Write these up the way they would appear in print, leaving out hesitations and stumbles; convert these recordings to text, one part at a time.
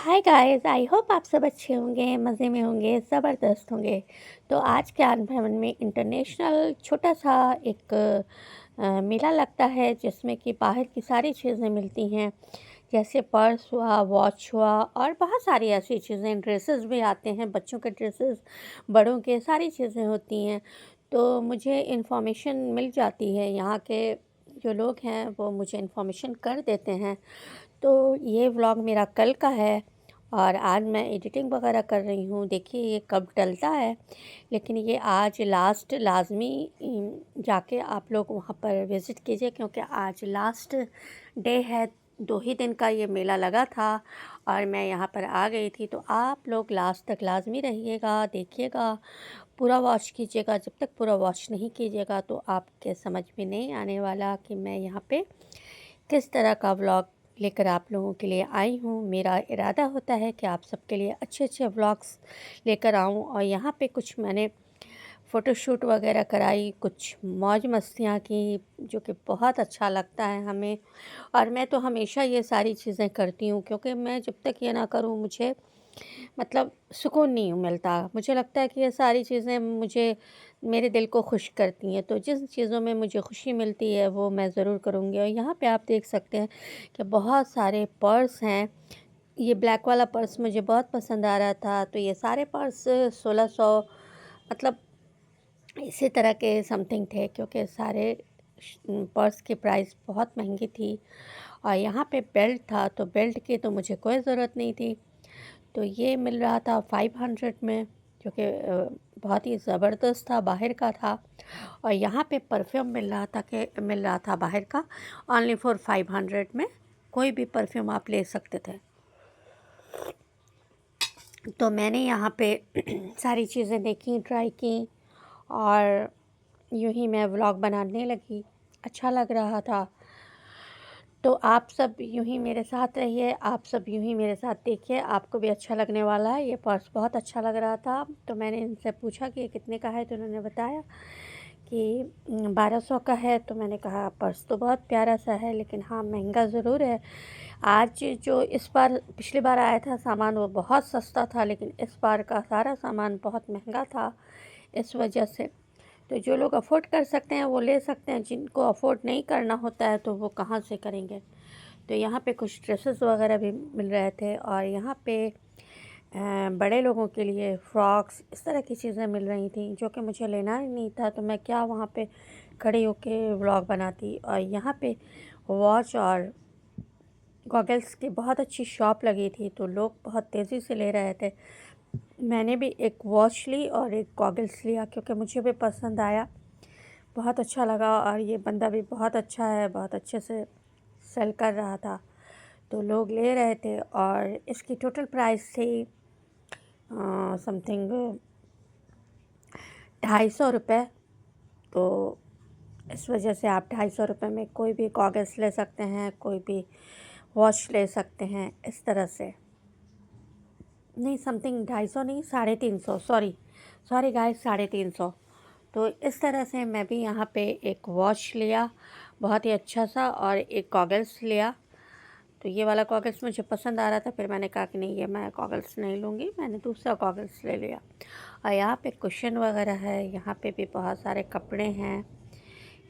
Hi guys, I hope आप सब अच्छे होंगे, मज़े में होंगे, ज़बरदस्त होंगे। तो आज के आन भवन में इंटरनेशनल छोटा सा एक मेला लगता है जिसमें कि बाहर की सारी चीज़ें मिलती हैं, जैसे पर्स हुआ, वॉच हुआ और बहुत सारी ऐसी चीज़ें, ड्रेसेस भी आते हैं, बच्चों के ड्रेसेस, बड़ों के, सारी चीज़ें होती हैं। तो मुझे इन्फॉर्मेशन मिल जाती है, यहाँ के जो लोग हैं वो मुझे इन्फॉर्मेशन कर देते हैं। तो ये व्लॉग मेरा कल का है और आज मैं एडिटिंग वगैरह कर रही हूँ। देखिए ये कब डलता है, लेकिन ये आज लास्ट लाज़मी जाके आप लोग वहाँ पर विज़िट कीजिए, क्योंकि आज लास्ट डे है। 2 ही दिन का ये मेला लगा था और मैं यहाँ पर आ गई थी। तो आप लोग लास्ट तक लाज़मी रहिएगा, देखिएगा, पूरा वॉच कीजिएगा। जब तक पूरा वॉच नहीं कीजिएगा तो आपके समझ में नहीं आने वाला कि मैं यहाँ पे किस तरह का व्लॉग लेकर आप लोगों के लिए आई हूँ। मेरा इरादा होता है कि आप सबके लिए अच्छे अच्छे व्लॉग्स लेकर आऊँ, और यहाँ पे कुछ मैंने फ़ोटोशूट वगैरह कराई, कुछ मौज मस्तियाँ की, जो कि बहुत अच्छा लगता है हमें। और मैं तो हमेशा ये सारी चीज़ें करती हूँ, क्योंकि मैं जब तक ये ना करूँ मुझे मतलब सुकून नहीं मिलता। मुझे लगता है कि ये सारी चीज़ें मुझे मेरे दिल को खुश करती हैं। तो जिस चीज़ों में मुझे खुशी मिलती है वो मैं ज़रूर करूँगी। और यहाँ पे आप देख सकते हैं कि बहुत सारे पर्स हैं। ये ब्लैक वाला पर्स मुझे बहुत पसंद आ रहा था। तो ये सारे पर्स 1600 मतलब इसी तरह के समथिंग थे, क्योंकि सारे पर्स की प्राइस बहुत महंगी थी। और यहाँ पे बेल्ट था, तो बेल्ट की तो मुझे कोई ज़रूरत नहीं थी। तो ये मिल रहा था 500 में, जो कि बहुत ही ज़बरदस्त था, बाहर का था। और यहाँ पे परफ्यूम मिल रहा था बाहर का, ओनली फॉर 500 में कोई भी परफ्यूम आप ले सकते थे। तो मैंने यहाँ पे सारी चीज़ें देखी, ट्राई की, और यूँ ही मैं व्लॉग बनाने लगी। अच्छा लग रहा था। तो आप सब यूँ ही मेरे साथ रहिए, आप सब यूँ ही मेरे साथ देखिए, आपको भी अच्छा लगने वाला है। ये पर्स बहुत अच्छा लग रहा था। तो मैंने इनसे पूछा कि ये कितने का है, तो उन्होंने बताया कि 1200 का है। तो मैंने कहा पर्स तो बहुत प्यारा सा है, लेकिन हाँ महंगा ज़रूर है। आज जो इस बार पिछली बार आया था सामान वो बहुत सस्ता था, लेकिन इस बार का सारा सामान बहुत महंगा था। इस वजह से तो जो लोग अफ़ोर्ड कर सकते हैं वो ले सकते हैं, जिनको अफ़ोर्ड नहीं करना होता है तो वो कहाँ से करेंगे। तो यहाँ पे कुछ ड्रेसेस वगैरह भी मिल रहे थे, और यहाँ पे बड़े लोगों के लिए फ्रॉक्स, इस तरह की चीज़ें मिल रही थी, जो कि मुझे लेना ही नहीं था। तो मैं क्या वहाँ पे खड़ी होके व्लॉग बनाती। और यहाँ पे वॉच और गॉगल्स की बहुत अच्छी शॉप लगी थी, तो लोग बहुत तेज़ी से ले रहे थे। मैंने भी एक वॉच ली और एक गॉगल्स लिया, क्योंकि मुझे भी पसंद आया, बहुत अच्छा लगा। और ये बंदा भी बहुत अच्छा है, बहुत अच्छे से सेल कर रहा था, तो लोग ले रहे थे। और इसकी टोटल प्राइस थी समथिंग 250 रुपये। तो इस वजह से आप 250 रुपये में कोई भी गॉगल्स ले सकते हैं, कोई भी वॉच ले सकते हैं, इस तरह से। नहीं, समथिंग 250 नहीं, 350, सॉरी गाइस, 350। तो इस तरह से मैं भी यहाँ पे एक वॉच लिया, बहुत ही अच्छा सा, और एक गॉगल्स लिया। तो ये वाला गॉगल्स मुझे पसंद आ रहा था, फिर मैंने कहा कि नहीं, ये मैं गॉगल्स नहीं लूँगी, मैंने दूसरा गॉगल्स ले लिया। और यहाँ पे कुशन वगैरह है, यहाँ पे भी बहुत सारे कपड़े हैं,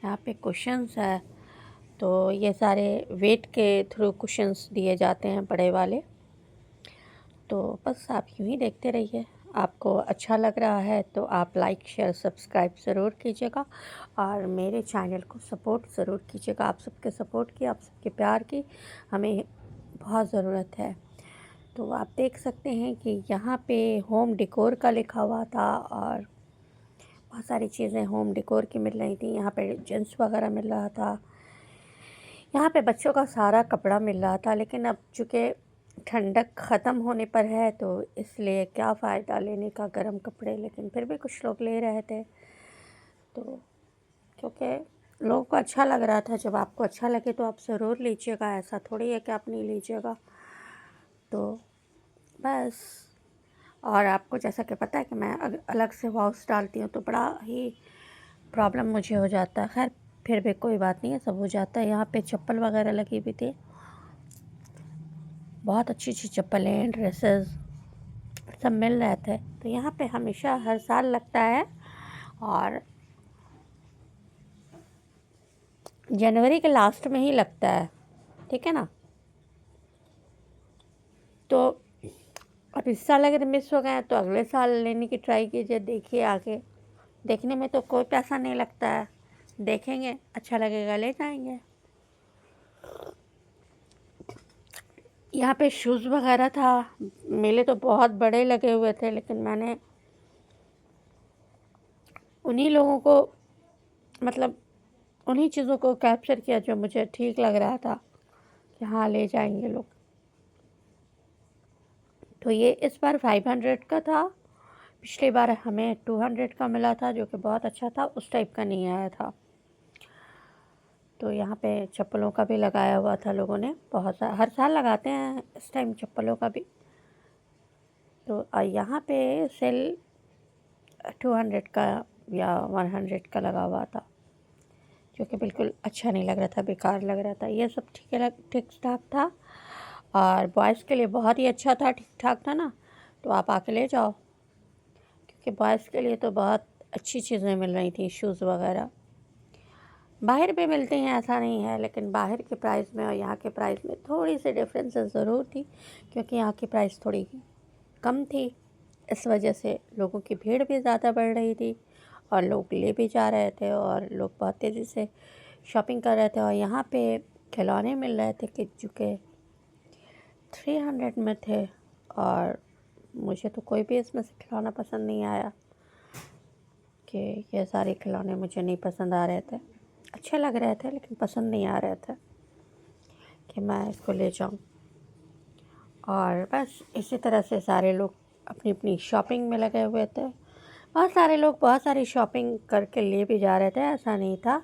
यहाँ पे कुशन्स है। तो ये सारे वेट के थ्रू कुशन्स दिए जाते हैं, बड़े वाले। तो बस आप यूँ ही देखते रहिए। आपको अच्छा लग रहा है तो आप लाइक शेयर सब्सक्राइब ज़रूर कीजिएगा, और मेरे चैनल को सपोर्ट ज़रूर कीजिएगा। आप सबके सपोर्ट की, आप सबके प्यार की हमें बहुत ज़रूरत है। तो आप देख सकते हैं कि यहाँ पे होम डेकोर का लिखा हुआ था, और बहुत सारी चीज़ें होम डेकोर की मिल रही थी। यहाँ पे जेंट्स वगैरह मिल रहा था, यहाँ पे बच्चों का सारा कपड़ा मिल रहा था। लेकिन अब चूँकि ठंडक ख़त्म होने पर है, तो इसलिए क्या फ़ायदा लेने का गर्म कपड़े, लेकिन फिर भी कुछ लोग ले रहे थे। तो क्योंकि लोगों को अच्छा लग रहा था, जब आपको अच्छा लगे तो आप ज़रूर लीजिएगा, ऐसा थोड़ी है कि आप नहीं लीजिएगा। तो बस। और आपको जैसा कि पता है कि मैं अलग से वॉक्स डालती हूँ, तो बड़ा ही प्रॉब्लम मुझे हो जाता है। खैर फिर भी कोई बात नहीं है, सब हो जाता है। यहाँ पे चप्पल वगैरह लगी हुई थी, बहुत अच्छी अच्छी चप्पलें, ड्रेसेस सब मिल रहे थे। तो यहाँ पे हमेशा हर साल लगता है और जनवरी के लास्ट में ही लगता है, ठीक है ना। तो अब इस साल अगर मिस हो गए तो अगले साल लेने की ट्राई कीजिए, देखिए आगे। देखने में तो कोई पैसा नहीं लगता है, देखेंगे अच्छा लगेगा ले जाएंगे। यहाँ पे शूज़ वगैरह था, मेले तो बहुत बड़े लगे हुए थे, लेकिन मैंने उन्हीं लोगों को मतलब उन्हीं चीज़ों को कैप्चर किया जो मुझे ठीक लग रहा था कि हाँ ले जाएंगे लोग। तो ये इस बार 500 का था, पिछली बार हमें 200 का मिला था, जो कि बहुत अच्छा था, उस टाइप का नहीं आया था। तो यहाँ पे चप्पलों का भी लगाया हुआ था लोगों ने, बहुत सा हर साल लगाते हैं इस टाइम चप्पलों का भी। तो यहाँ पे सेल 200 का या 100 का लगा हुआ था, जो कि बिल्कुल अच्छा नहीं लग रहा था, बेकार लग रहा था। ये सब ठीक ठाक था, और बॉयज़ के लिए बहुत ही अच्छा था, ठीक ठाक था ना। तो आप आके ले जाओ, क्योंकि बॉयज़ के लिए तो बहुत अच्छी चीज़ें मिल रही थी, शूज़ वगैरह। बाहर भी मिलते हैं, ऐसा नहीं है, लेकिन बाहर के प्राइस में और यहाँ के प्राइस में थोड़ी सी डिफरेंसेस ज़रूर थी, क्योंकि यहाँ की प्राइस थोड़ी कम थी। इस वजह से लोगों की भीड़ भी ज़्यादा बढ़ रही थी, और लोग ले भी जा रहे थे, और लोग बहुत तेज़ी से शॉपिंग कर रहे थे। और यहाँ पे खिलौने मिल रहे थे कि जो कि 300 में थे, और मुझे तो कोई भी इसमें से खिलौना पसंद नहीं आया, कि ये सारे खिलौने मुझे नहीं पसंद आ रहे थे। अच्छे लग रहे थे, लेकिन पसंद नहीं आ रहे थे कि मैं इसको ले जाऊं। और बस इसी तरह से सारे लोग अपनी अपनी शॉपिंग में लगे हुए थे। बहुत सारे लोग बहुत सारी शॉपिंग करके ले भी जा रहे थे, ऐसा नहीं था।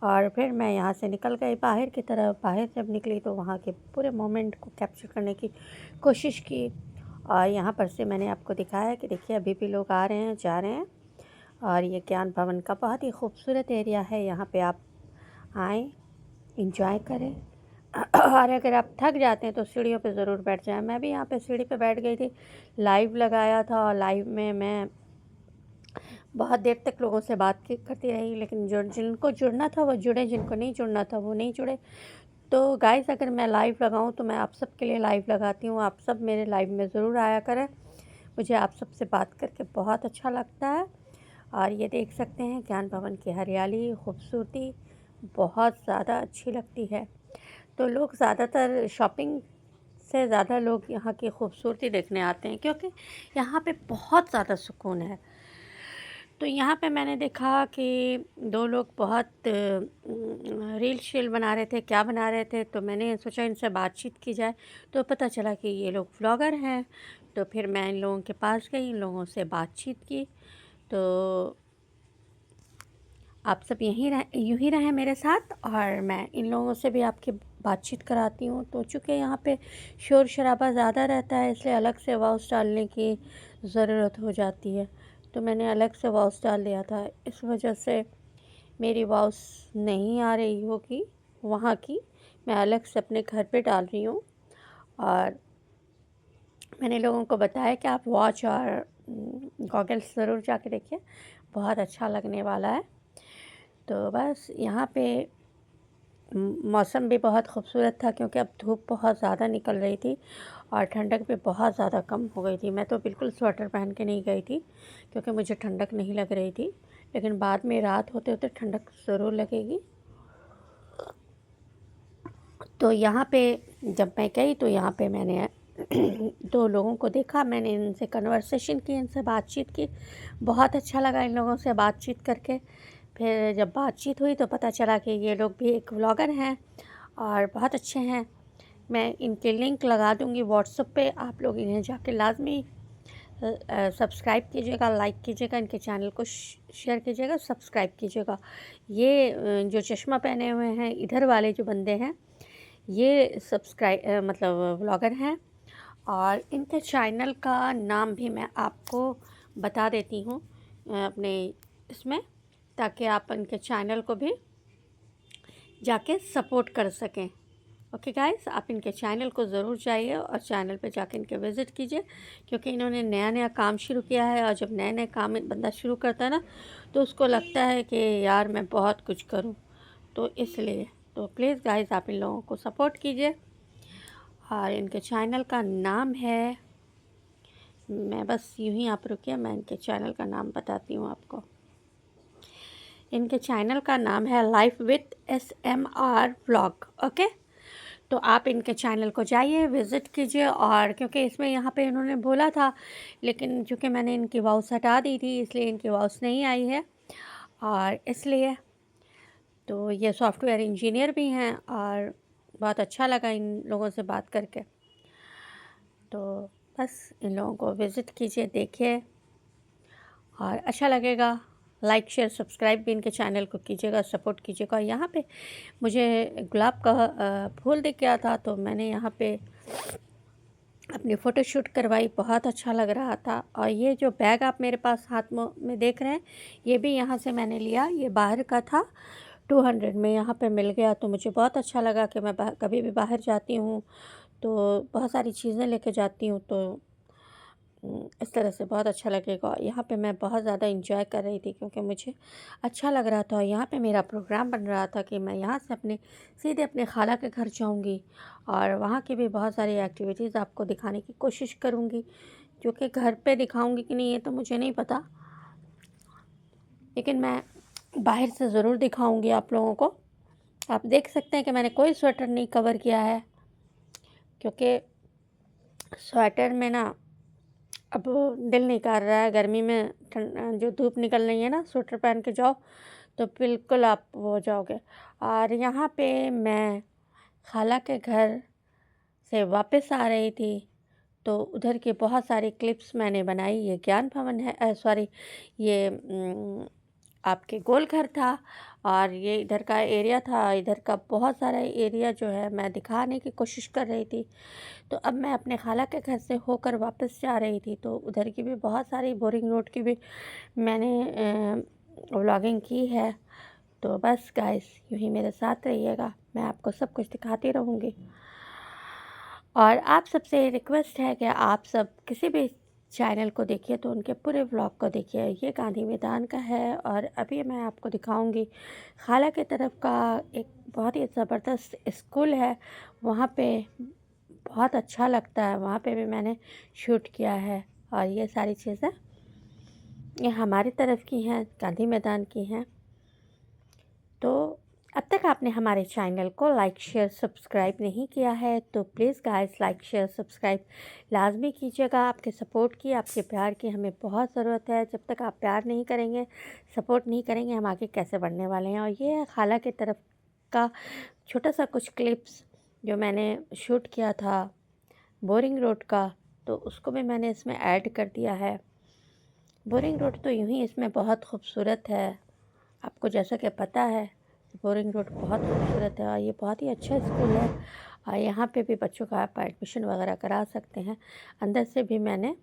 और फिर मैं यहाँ से निकल गई बाहर की तरफ। बाहर जब निकली तो वहाँ के पूरे मोमेंट को कैप्चर करने की कोशिश की, और यहाँ पर से मैंने आपको दिखाया कि देखिए अभी भी लोग आ रहे हैं, जा रहे हैं। और ये ज्ञान भवन का बहुत ही खूबसूरत एरिया है, यहाँ पे आप आएँ, इंजॉय करें। और अगर आप थक जाते हैं तो सीढ़ियों पे ज़रूर बैठ जाएं। मैं भी यहाँ पे सीढ़ी पे बैठ गई थी, लाइव लगाया था, और लाइव में मैं बहुत देर तक लोगों से करती रही, लेकिन जिनको जुड़ना था वो जुड़े, जिनको नहीं जुड़ना था वो नहीं जुड़े। तो गाइस, अगर मैं लाइव लगाऊं तो मैं आप सब के लिए लाइव लगाती हूँ, आप सब मेरे लाइव में ज़रूर आया करें। मुझे आप सब से बात करके बहुत अच्छा लगता है। और ये देख सकते हैं ज्ञान भवन की हरियाली, खूबसूरती बहुत ज़्यादा अच्छी लगती है। तो लोग ज़्यादातर शॉपिंग से ज़्यादा लोग यहाँ की खूबसूरती देखने आते हैं, क्योंकि यहाँ पे बहुत ज़्यादा सुकून है। तो यहाँ पे मैंने देखा कि दो लोग बहुत रील शील बना रहे थे, क्या बना रहे थे, तो मैंने सोचा इनसे बातचीत की जाए। तो पता चला कि ये लोग व्लॉगर हैं। तो फिर मैं इन लोगों के पास गई, इन लोगों से बातचीत की। तो आप सब यूँ ही रहें मेरे साथ, और मैं इन लोगों से भी आपकी बातचीत कराती हूँ। तो चूँकि यहाँ पे शोर शराबा ज़्यादा रहता है, इसलिए अलग से वॉइस डालने की ज़रूरत हो जाती है। तो मैंने अलग से वॉइस डाल दिया था, इस वजह से मेरी वॉइस नहीं आ रही होगी वहाँ की। मैं अलग से अपने घर पे डाल रही हूँ। और मैंने लोगों को बताया कि आप वॉच और गॉगल्स ज़रूर जाके देखिए, बहुत अच्छा लगने वाला है। तो बस यहाँ पे मौसम भी बहुत खूबसूरत था, क्योंकि अब धूप बहुत ज़्यादा निकल रही थी और ठंडक भी बहुत ज़्यादा कम हो गई थी। मैं तो बिल्कुल स्वेटर पहन के नहीं गई थी, क्योंकि मुझे ठंडक नहीं लग रही थी, लेकिन बाद में रात होते होते ठंडक ज़रूर लगेगी। तो यहाँ पे जब मैं गई तो यहाँ पे मैंने दो लोगों को देखा, मैंने इनसे कन्वर्सेशन की, इनसे बातचीत की। बहुत अच्छा लगा इन लोगों से बातचीत करके। फिर जब बातचीत हुई तो पता चला कि ये लोग भी एक व्लॉगर हैं और बहुत अच्छे हैं। मैं इनके लिंक लगा दूँगी व्हाट्सएप पे, आप लोग इन्हें जाके लाजमी सब्सक्राइब कीजिएगा, लाइक कीजिएगा, इनके चैनल को शेयर कीजिएगा, सब्सक्राइब कीजिएगा। ये जो चश्मा पहने हुए हैं इधर वाले जो बंदे हैं, ये मतलब व्लॉगर हैं। और इनके चैनल का नाम भी मैं आपको बता देती हूँ अपने इसमें, ताकि आप इनके चैनल को भी जाके सपोर्ट कर सकें। ओके गाइस, आप इनके चैनल को ज़रूर जाइए और चैनल पे जाके इनके विज़िट कीजिए, क्योंकि इन्होंने नया नया काम शुरू किया है। और जब नए नए काम बंदा शुरू करता है ना, तो उसको लगता है कि यार मैं बहुत कुछ करूं। तो इसलिए तो प्लीज़ गाइस, आप इन लोगों को सपोर्ट कीजिए। और इनके चैनल का नाम है, मैं बस यूं ही आप रुकिए, मैं इनके चैनल का नाम बताती हूँ आपको। इनके चैनल का नाम है life with SMR vlog. Okay, तो आप इनके चैनल को जाइए, विज़िट कीजिए। और क्योंकि इसमें यहाँ पे इन्होंने बोला था, लेकिन चूँकि मैंने इनकी वाउस हटा दी थी, इसलिए इनकी वाउस नहीं आई है। और इसलिए तो ये सॉफ्टवेयर इंजीनियर भी हैं और बहुत अच्छा लगा इन लोगों से बात करके। तो बस इन लोगों को विज़िट कीजिए, देखिए और अच्छा लगेगा। लाइक शेयर सब्सक्राइब भी इनके चैनल को कीजिएगा, सपोर्ट कीजिएगा। और यहाँ पे मुझे गुलाब का फूल दिख गया था, तो मैंने यहाँ पे अपनी फ़ोटोशूट करवाई, बहुत अच्छा लग रहा था। और ये जो बैग आप मेरे पास हाथ में देख रहे हैं, ये भी यहाँ से मैंने लिया, ये बाहर का था। 200 में यहाँ पे मिल गया, तो मुझे बहुत अच्छा लगा कि मैं कभी भी बाहर जाती हूँ तो बहुत सारी चीज़ें लेके जाती हूँ, तो इस तरह से बहुत अच्छा लगेगा। यहाँ पे मैं बहुत ज़्यादा इंजॉय कर रही थी, क्योंकि मुझे अच्छा लग रहा था। यहाँ पे मेरा प्रोग्राम बन रहा था कि मैं यहाँ से सीधे अपने खाला के घर जाऊँगी और वहाँ की भी बहुत सारी एक्टिविटीज़ आपको दिखाने की कोशिश करूँगी, जो कि घर पे दिखाऊँगी कि नहीं ये तो मुझे नहीं पता, लेकिन मैं बाहर से ज़रूर दिखाऊँगी आप लोगों को। आप देख सकते हैं कि मैंने कोई स्वेटर नहीं कवर किया है, क्योंकि स्वेटर में ना अब दिल नहीं कर रहा है। गर्मी में जो धूप निकल रही है ना, स्वेटर पहन के जाओ तो बिल्कुल आप वो हो जाओगे। और यहाँ पे मैं खाला के घर से वापस आ रही थी, तो उधर की बहुत सारी क्लिप्स मैंने बनाई। ये ज्ञान भवन है, सॉरी, ये आपके गोल घर था और ये इधर का एरिया था। इधर का बहुत सारा एरिया जो है मैं दिखाने की कोशिश कर रही थी। तो अब मैं अपने खाला के घर से होकर वापस जा रही थी, तो उधर की भी बहुत सारी बोरिंग रोड की भी मैंने व्लॉगिंग की है। तो बस गाइस, यूँ ही मेरे साथ रहिएगा, मैं आपको सब कुछ दिखाती रहूँगी। और आप सबसे रिक्वेस्ट है कि आप सब किसी भी चैनल को देखिए तो उनके पूरे व्लॉग को देखिए। ये गांधी मैदान का है और अभी मैं आपको दिखाऊंगी खाला की तरफ का एक बहुत ही ज़बरदस्त स्कूल है। वहाँ पे बहुत अच्छा लगता है, वहाँ पे भी मैंने शूट किया है। और ये सारी चीज़ें ये हमारी तरफ की हैं, गांधी मैदान की हैं। तो अब तक आपने हमारे चैनल को लाइक शेयर सब्सक्राइब नहीं किया है, तो please guys like share subscribe लाजमी कीजिएगा। आपके सपोर्ट की, आपके प्यार की हमें बहुत ज़रूरत है। जब तक आप प्यार नहीं करेंगे, सपोर्ट नहीं करेंगे, हम आगे कैसे बढ़ने वाले हैं। और ये है खाला की तरफ का छोटा सा कुछ क्लिप्स जो मैंने शूट किया था बोरिंग रोड का, तो उसको भी मैंने इसमें ऐड कर दिया है। बोरिंग रोड तो यूँ ही इसमें बहुत खूबसूरत है, आपको जैसा कि पता है बोरिंग रोड बहुत खूबसूरत है। और ये बहुत ही अच्छा स्कूल है और यहाँ पे भी बच्चों का आप एडमिशन वगैरह करा सकते हैं। अंदर से भी मैंने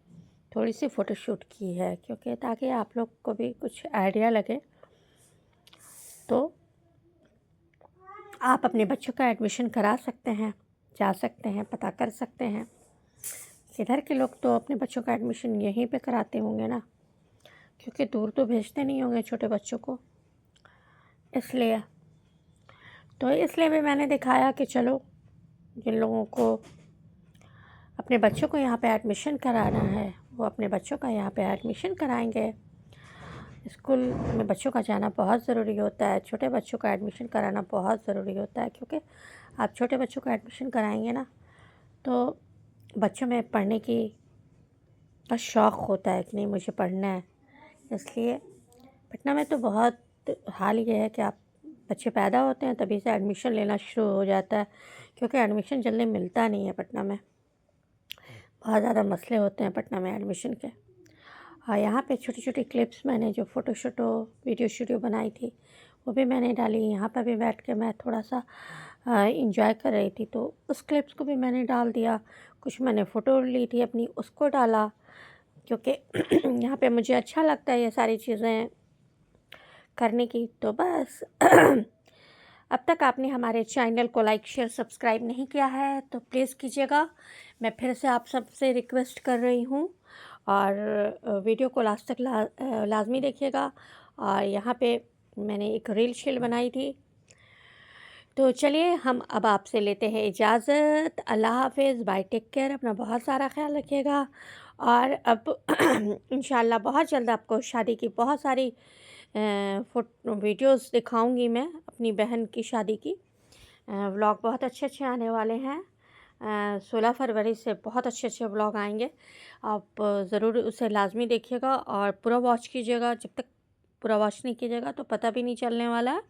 थोड़ी सी फ़ोटोशूट की है, क्योंकि ताकि आप लोग को भी कुछ आइडिया लगे, तो आप अपने बच्चों का एडमिशन करा सकते हैं, जा सकते हैं, पता कर सकते हैं। इधर के लोग तो अपने बच्चों का एडमिशन यहीं पे कराते होंगे ना, क्योंकि दूर तो भेजते नहीं होंगे छोटे बच्चों को, इसलिए भी मैंने दिखाया कि चलो जिन लोगों को अपने बच्चों को यहाँ पे एडमिशन कराना है, वो अपने बच्चों का यहाँ पे एडमिशन कराएंगे। स्कूल में बच्चों का जाना बहुत ज़रूरी होता है, छोटे बच्चों का एडमिशन कराना बहुत ज़रूरी होता है, क्योंकि आप छोटे बच्चों का एडमिशन कराएंगे ना, तो बच्चों में पढ़ने की का शौक़ होता है कि नहीं मुझे पढ़ना है। इसलिए पटना में तो बहुत हाल ये है कि आप बच्चे पैदा होते हैं तभी से एडमिशन लेना शुरू हो जाता है, क्योंकि एडमिशन जल्दी मिलता नहीं है पटना में। बहुत ज़्यादा मसले होते हैं पटना में एडमिशन के। और यहाँ पे छोटी छोटी क्लिप्स मैंने जो फ़ोटो वीडियो शूडियो बनाई थी, वो भी मैंने डाली। यहाँ पर भी बैठ के मैं थोड़ा सा इंजॉय कर रही थी, तो उस क्लिप्स को भी मैंने डाल दिया। कुछ मैंने फ़ोटो ली थी अपनी, उसको डाला, क्योंकि यहाँ पे मुझे अच्छा लगता है ये सारी चीज़ें करने की। तो बस अब तक आपने हमारे चैनल को लाइक शेयर सब्सक्राइब नहीं किया है तो प्लीज़ कीजिएगा। मैं फिर से आप सबसे रिक्वेस्ट कर रही हूँ और वीडियो को लास्ट तक लाजमी देखिएगा। और यहाँ पे मैंने एक रील शील बनाई थी। तो चलिए हम अब आपसे लेते हैं इजाज़त। अल्लाह हाफ़िज़, बाय, टेक केयर, अपना बहुत सारा ख्याल रखिएगा। और अब इंशाल्लाह बहुत जल्द आपको शादी की बहुत सारी वीडियोस दिखाऊंगी मैं, अपनी बहन की शादी की। व्लॉग बहुत अच्छे अच्छे आने वाले हैं। 16 फरवरी से बहुत अच्छे अच्छे व्लॉग आएंगे। आप ज़रूर उसे लाजमी देखिएगा और पूरा वॉच कीजिएगा। जब तक पूरा वॉच नहीं कीजिएगा तो पता भी नहीं चलने वाला है।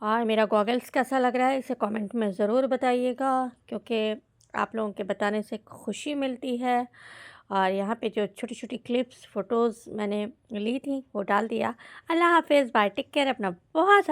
और मेरा गॉगल्स कैसा लग रहा है इसे कमेंट में ज़रूर बताइएगा, क्योंकि आप लोगों के बताने से खुशी मिलती है। और यहाँ पे जो छोटी छोटी क्लिप्स फ़ोटोज़ मैंने ली थी वो डाल दिया। अल्लाह हाफ़िज़, बाय, टेक केयर, अपना बहुत